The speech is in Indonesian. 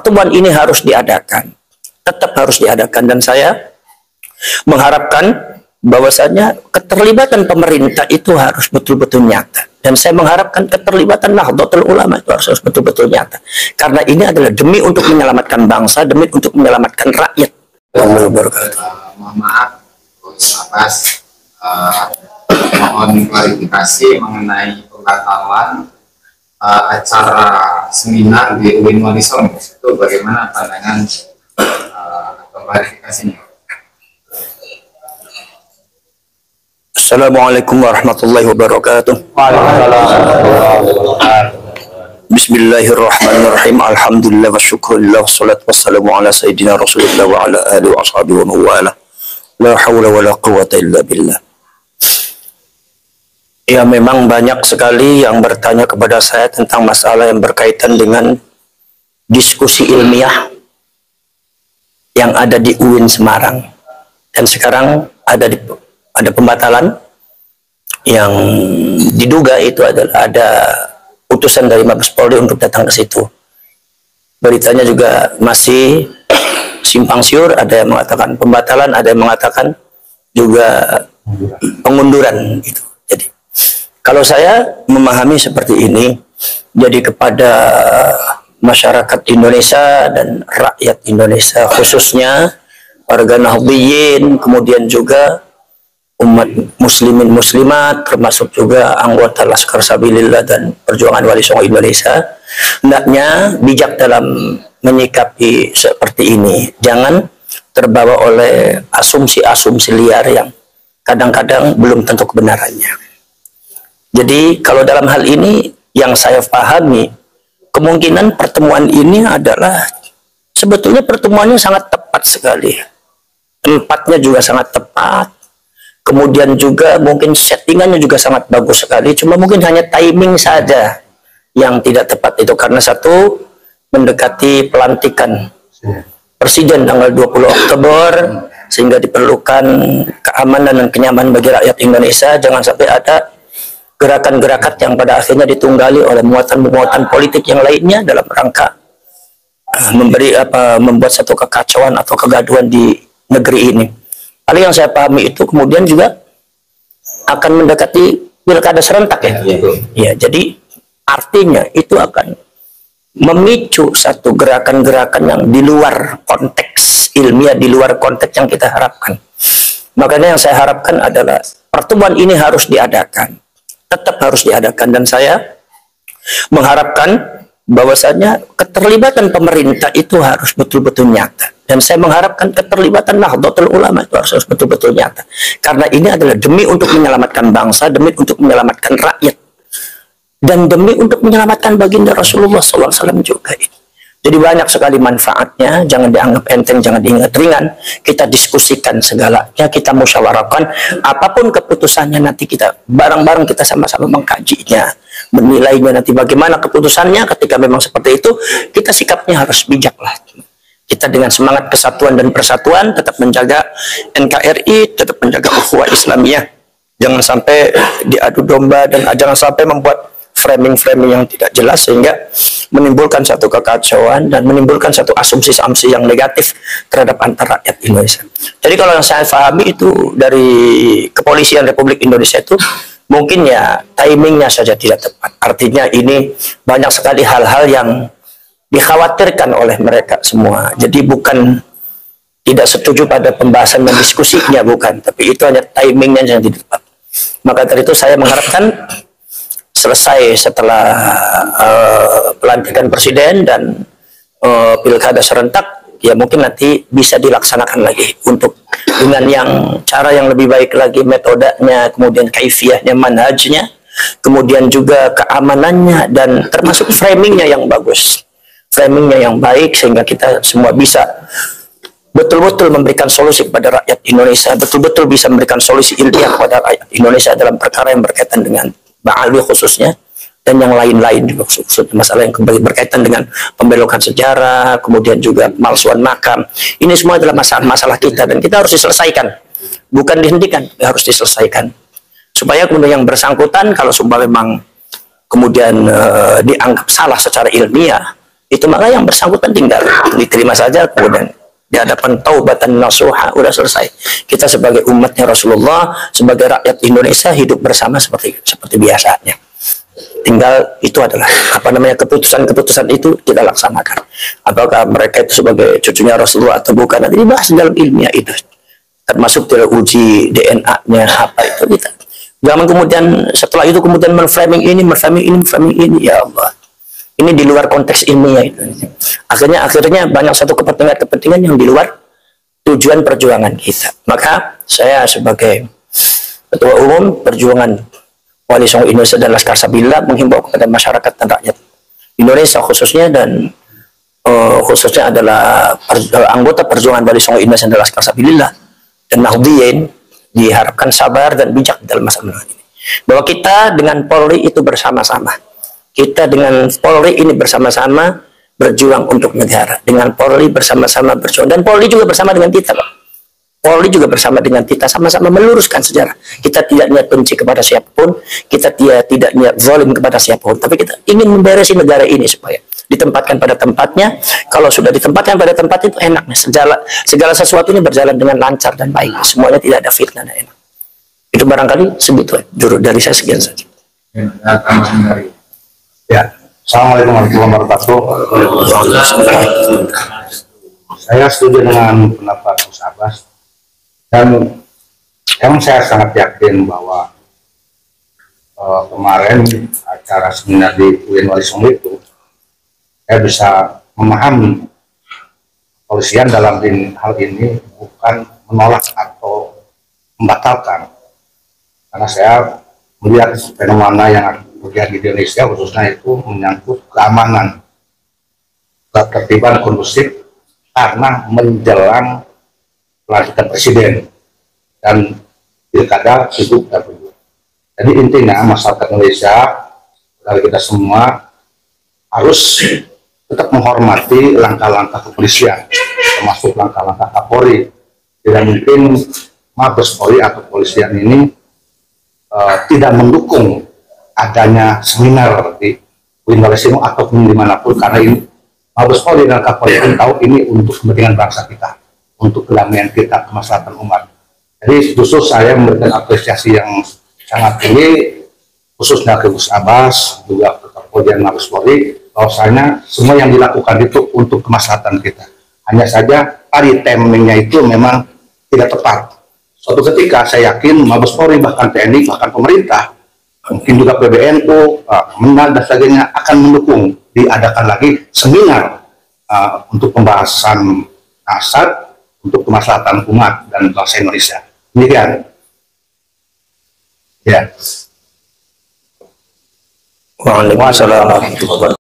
pertemuan ini harus diadakan, tetap harus diadakan, dan saya mengharapkan bahwasanya keterlibatan pemerintah itu harus betul-betul nyata, dan saya mengharapkan keterlibatan Nahdlatul Ulama itu harus betul-betul nyata, karena ini adalah demi untuk menyelamatkan bangsa, demi untuk menyelamatkan rakyat. Mohon maaf atas mohon klarifikasi mengenai pembatalan acara seminar di UIN Walisom, itu bagaimana pandangan atau klarifikasinya? Assalamualaikum warahmatullahi wabarakatuh. Bismillahirrahmanirrahim. Alhamdulillah wa syukurillah wassalatu wassalamu ala sayyidina Rasulillah wa ala alihi wa ashabihi wa mawala. La hawla wa la quwwata illa billah. Ya, memang banyak sekali yang bertanya kepada saya tentang masalah yang berkaitan dengan diskusi ilmiah yang ada di UIN Semarang. Dan sekarang ada pembatalan yang diduga itu adalah ada utusan dari Mabes Polri untuk datang ke situ. Beritanya juga masih simpang siur, ada yang mengatakan pembatalan, ada yang mengatakan juga pengunduran itu. Jadi kalau saya memahami seperti ini, jadi kepada masyarakat Indonesia dan rakyat Indonesia khususnya warga Nahdliyin, kemudian juga umat muslimin muslimat, termasuk juga anggota Laskar Sabilillah dan Perjuangan Wali Songo Indonesia, hendaknya bijak dalam menyikapi seperti ini. Jangan terbawa oleh asumsi-asumsi liar yang kadang-kadang belum tentu kebenarannya. Jadi kalau dalam hal ini yang saya pahami, kemungkinan pertemuan ini adalah sebetulnya pertemuannya sangat tepat sekali. Tempatnya juga sangat tepat. Kemudian juga mungkin settingannya juga sangat bagus sekali. Cuma mungkin hanya timing saja yang tidak tepat itu. Karena satu, mendekati pelantikan Presiden tanggal 20 Oktober. Sehingga diperlukan keamanan dan kenyamanan bagi rakyat Indonesia. Jangan sampai ada gerakan-gerakan yang pada akhirnya ditunggali oleh muatan-muatan politik yang lainnya dalam rangka membuat satu kekacauan atau kegaduhan di negeri ini. Hal yang saya pahami itu kemudian juga akan mendekati pilkada serentak ya. Ya, jadi artinya itu akan memicu satu gerakan-gerakan yang di luar konteks ilmiah, di luar konteks yang kita harapkan. Makanya yang saya harapkan adalah pertemuan ini harus diadakan, tetap harus diadakan, dan saya mengharapkan bahwasanya keterlibatan pemerintah itu harus betul-betul nyata, dan saya mengharapkan keterlibatan Nahdlatul Ulama itu harus betul-betul nyata, karena ini adalah demi untuk menyelamatkan bangsa, demi untuk menyelamatkan rakyat, dan demi untuk menyelamatkan baginda Rasulullah SAW juga ini. Jadi banyak sekali manfaatnya, jangan dianggap enteng, jangan diingat ringan. Kita diskusikan segalanya, kita musyawarahkan, apapun keputusannya nanti kita bareng-bareng, kita sama-sama mengkajinya, menilainya nanti bagaimana keputusannya. Ketika memang seperti itu, kita sikapnya harus bijaklah. Kita dengan semangat kesatuan dan persatuan tetap menjaga NKRI, tetap menjaga ukhuwah Islamiyah. Jangan sampai diadu domba dan jangan sampai membuat framing-framing yang tidak jelas sehingga menimbulkan satu kekacauan dan menimbulkan satu asumsi-asumsi yang negatif terhadap antara rakyat Indonesia. Jadi kalau yang saya pahami itu dari Kepolisian Republik Indonesia itu mungkin ya timingnya saja tidak tepat. Artinya ini banyak sekali hal-hal yang dikhawatirkan oleh mereka semua. Jadi bukan tidak setuju pada pembahasan dan diskusinya, bukan, tapi itu hanya timingnya yang tidak tepat. Maka dari itu saya mengharapkan selesai setelah pelantikan presiden dan pilkada serentak, ya mungkin nanti bisa dilaksanakan lagi untuk dengan yang cara yang lebih baik lagi, metodenya, kemudian kaifiyahnya, manhajnya, kemudian juga keamanannya, dan termasuk framingnya yang bagus, framingnya yang baik, sehingga kita semua bisa betul-betul memberikan solusi kepada rakyat Indonesia, betul-betul bisa memberikan solusi ilmiah kepada rakyat Indonesia dalam perkara yang berkaitan dengan Ba'alwi khususnya, dan yang lain-lain juga, khususnya masalah yang berkaitan dengan pembelokan sejarah, kemudian juga pemalsuan makam. Ini semua adalah masalah-masalah kita, dan kita harus diselesaikan, bukan dihentikan, harus diselesaikan. Supaya kemudian yang bersangkutan, kalau sumpah memang kemudian dianggap salah secara ilmiah, itu maka yang bersangkutan tinggal diterima saja, kemudian di hadapan taubatan nasuha, udah selesai. Kita sebagai umatnya Rasulullah, sebagai rakyat Indonesia hidup bersama seperti biasanya. Tinggal itu adalah keputusan-keputusan itu kita laksanakan. Apakah mereka itu sebagai cucunya Rasulullah atau bukan, nanti dibahas dalam ilmiah itu. Termasuk uji DNA-nya apa itu kita. Jangan kemudian setelah itu kemudian menframing ini, ya Allah. Ini di luar konteks ilmiah itu. Akhirnya banyak satu kepentingan yang di luar tujuan perjuangan kita. Maka saya sebagai Ketua Umum Perjuangan Wali Songo Indonesia dan Laskar Sabila menghimbau kepada masyarakat dan rakyat Indonesia khususnya, dan khususnya adalah anggota Perjuangan Wali Songo Indonesia dan Laskar Sabila dan Nahdliyin, diharapkan sabar dan bijak dalam masalah ini. Bahwa kita dengan Polri itu bersama-sama. Kita dengan Polri ini bersama-sama berjuang untuk negara. Dengan Polri bersama-sama berjuang. Dan Polri juga bersama dengan kita, Pak. Polri juga bersama dengan kita sama-sama meluruskan sejarah. Kita tidak niat benci kepada siapapun. Kita tidak niat zalim kepada siapapun. Tapi kita ingin memberesi negara ini supaya ditempatkan pada tempatnya. Kalau sudah ditempatkan pada tempat itu enaknya. Segala sesuatunya berjalan dengan lancar dan baik. Semuanya tidak ada fitnah dan enak. Itu barangkali sebut dari saya sekian saja. Ya, Assalamualaikum warahmatullahi wabarakatuh. Saya setuju dengan pendapat Mas Abbas, dan emang saya sangat yakin bahwa kemarin acara seminar di UIN Wali Songo itu saya bisa memahami kepolisian dalam hal ini bukan menolak atau membatalkan, karena saya melihat fenomena yang terjadi di Indonesia khususnya itu menyangkut keamanan, ketertiban kondusif karena menjelang pelantikan presiden dan pilkada sibuk dan begitu. Jadi intinya masyarakat Indonesia dari kita semua harus tetap menghormati langkah-langkah kepolisian, termasuk langkah-langkah Kapolri. Tidak mungkin Mabes Polri atau kepolisian ini tidak mendukung adanya seminar di UIN Wali Songo ataupun dimanapun, karena ini Mabes Polri dan Kapolri tahu ini untuk kepentingan bangsa kita, untuk kedamaian kita, kemaslahatan umat. Jadi justru saya memberikan apresiasi yang sangat tinggi khususnya ke Gus Abbas, juga ke Kapolri dan Mabes Polri, bahwasanya semua yang dilakukan itu untuk kemaslahatan kita. Hanya saja tadi timingnya itu memang tidak tepat. Suatu ketika saya yakin Mabes Polri, bahkan TNI, bahkan pemerintah, mungkin juga PBNU, Kemenag dan sebagainya akan mendukung diadakan lagi seminar untuk pembahasan kasat untuk kemaslahatan umat dan bangsa Indonesia. Demikian. Ya. Waalaikumsalam warahmatullahi wabarakatuh.